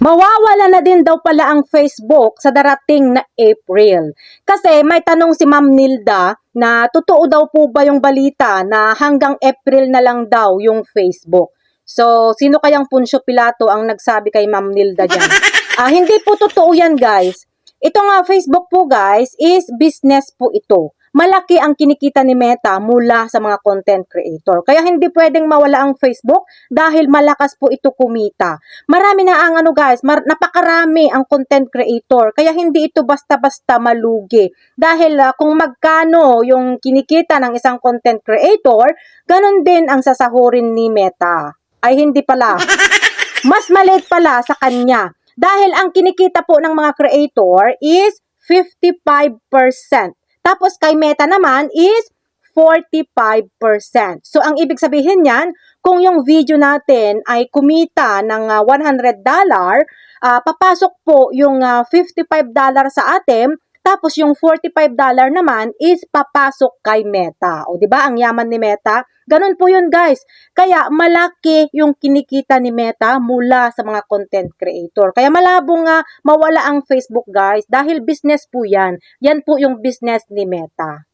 Mawawala na din daw pala ang Facebook sa darating na April. Kasi may tanong si Ma'am Nilda na totoo daw po ba yung balita na hanggang April na lang daw yung Facebook. So, sino kayang Punsyo Pilato ang nagsabi kay Ma'am Nilda dyan? Hindi po totoo yan, guys. Ito nga, Facebook po, guys, is business po ito. Malaki ang kinikita ni Meta mula sa mga content creator. Kaya hindi pwedeng mawala ang Facebook dahil malakas po ito kumita. Marami na ang guys, napakarami ang content creator. Kaya hindi ito basta-basta malugi. Dahil kung magkano yung kinikita ng isang content creator, ganun din ang sasahurin ni Meta. Ay hindi pala. Mas maliit pala sa kanya. Dahil ang kinikita po ng mga creator is 55%. Tapos kay Meta naman is 45%. So ang ibig sabihin niyan, kung yung video natin ay kumita ng $100, papasok po yung $55 sa atin, tapos yung $45 naman is papasok kay Meta. O di ba ang yaman ni Meta? Ganun po yun, guys. Kaya malaki yung kinikita ni Meta mula sa mga content creator. Kaya malabong mawala ang Facebook, guys, dahil business po yan. Yan po yung business ni Meta.